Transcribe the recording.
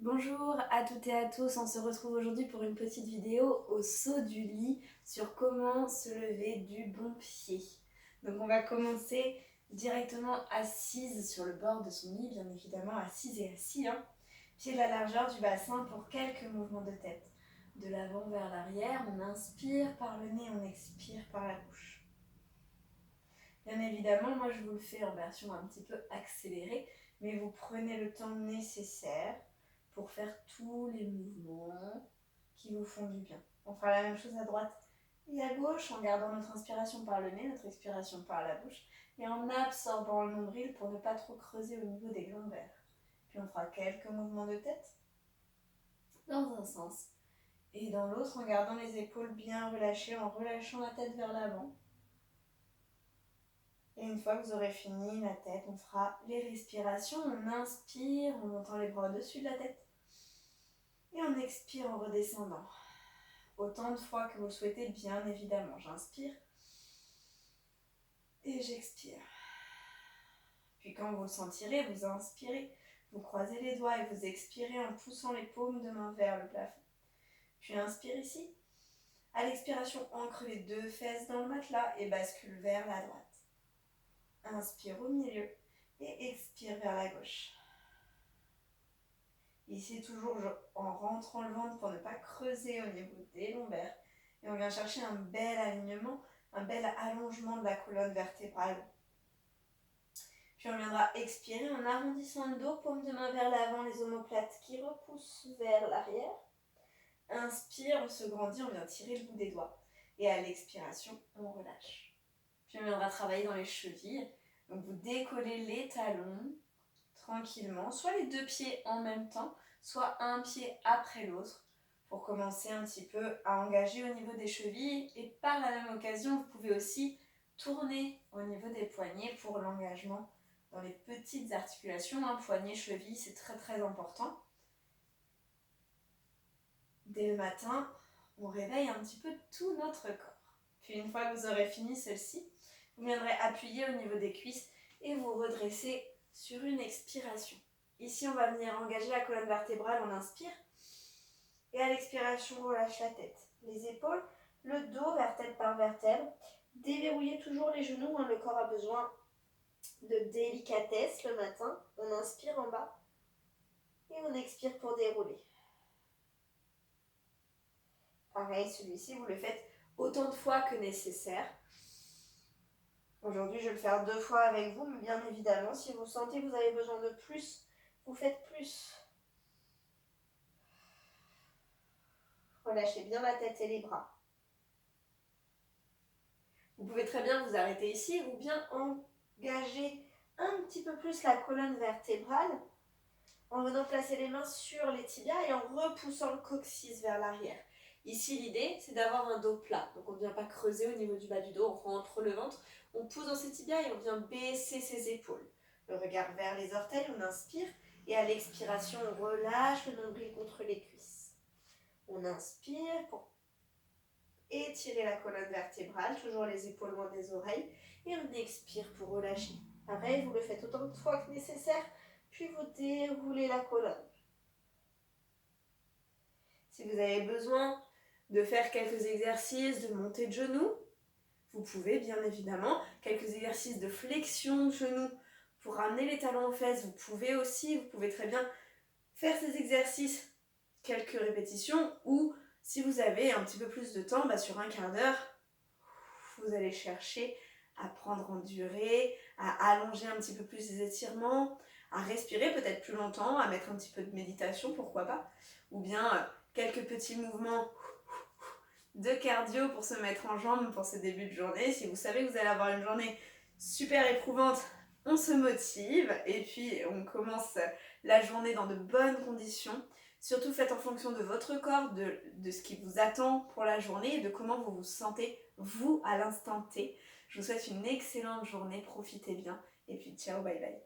Bonjour à toutes et à tous, on se retrouve aujourd'hui pour une petite vidéo au saut du lit sur comment se lever du bon pied. Donc on va commencer directement assise sur le bord de son lit, bien évidemment assise et assis, pied de la largeur du bassin pour quelques mouvements de tête. De l'avant vers l'arrière, on inspire par le nez, on expire par la bouche. Bien évidemment, moi je vous le fais en version un petit peu accélérée, mais vous prenez le temps nécessaire pour faire tous les mouvements qui vous font du bien. On fera la même chose à droite et à gauche en gardant notre inspiration par le nez, notre expiration par la bouche et en absorbant le nombril pour ne pas trop creuser au niveau des glandes lombaires. Puis on fera quelques mouvements de tête dans un sens et dans l'autre en gardant les épaules bien relâchées, en relâchant la tête vers l'avant. Et une fois que vous aurez fini la tête, on fera les respirations. On inspire en montant les bras au-dessus de la tête. Et on expire en redescendant. Autant de fois que vous le souhaitez, bien évidemment. J'inspire et j'expire. Puis quand vous le sentirez, vous inspirez, vous croisez les doigts et vous expirez en poussant les paumes de main vers le plafond. Puis inspire ici. À l'expiration, ancre les deux fesses dans le matelas et bascule vers la droite. Inspire au milieu et expire vers la gauche. Ici, toujours en rentrant le ventre pour ne pas creuser au niveau des lombaires. Et on vient chercher un bel alignement, un bel allongement de la colonne vertébrale. Puis on viendra expirer en arrondissant le dos, paume de main vers l'avant, les omoplates qui repoussent vers l'arrière. Inspire, on se grandit, on vient tirer le bout des doigts. Et à l'expiration, on relâche. Puis on viendra travailler dans les chevilles. Donc vous décollez les talons tranquillement, soit les deux pieds en même temps, soit un pied après l'autre, pour commencer un petit peu à engager au niveau des chevilles. Et par la même occasion, vous pouvez aussi tourner au niveau des poignets pour l'engagement dans les petites articulations, poignets, chevilles, c'est très très important. Dès le matin, on réveille un petit peu tout notre corps. Puis une fois que vous aurez fini celle-ci, vous viendrez appuyer au niveau des cuisses et vous redresser sur une expiration. Ici, on va venir engager la colonne vertébrale, on inspire. Et à l'expiration, on relâche la tête. Les épaules, le dos, vertèbre par vertèbre. Déverrouillez toujours les genoux, le corps a besoin de délicatesse le matin. On inspire en bas et on expire pour dérouler. Pareil, celui-ci, vous le faites autant de fois que nécessaire. Aujourd'hui, je vais le faire 2 fois avec vous, mais bien évidemment, si vous sentez que vous avez besoin de plus, vous faites plus. Relâchez bien la tête et les bras. Vous pouvez très bien vous arrêter ici ou bien engager un petit peu plus la colonne vertébrale en venant placer les mains sur les tibias et en repoussant le coccyx vers l'arrière. Ici, l'idée, c'est d'avoir un dos plat. Donc, on ne vient pas creuser au niveau du bas du dos, on rentre le ventre, on pousse dans ses tibias et on vient baisser ses épaules. Le regard vers les orteils, on inspire et à l'expiration, on relâche le nombril contre les cuisses. On inspire pour étirer la colonne vertébrale, toujours les épaules loin des oreilles, et on expire pour relâcher. Pareil, vous le faites autant de fois que nécessaire, puis vous déroulez la colonne. Si vous avez besoin de faire quelques exercices de montée de genoux, vous pouvez bien évidemment, quelques exercices de flexion de genoux pour ramener les talons aux fesses, vous pouvez très bien faire ces exercices quelques répétitions ou si vous avez un petit peu plus de temps, sur un quart d'heure, vous allez chercher à prendre en durée, à allonger un petit peu plus les étirements, à respirer peut-être plus longtemps, à mettre un petit peu de méditation, pourquoi pas, ou bien quelques petits mouvements de cardio pour se mettre en jambes pour ce début de journée. Si vous savez que vous allez avoir une journée super éprouvante, on se motive et puis on commence la journée dans de bonnes conditions. Surtout faites en fonction de votre corps, de ce qui vous attend pour la journée et de comment vous vous sentez, vous, à l'instant T. Je vous souhaite une excellente journée, profitez bien et puis ciao, bye bye.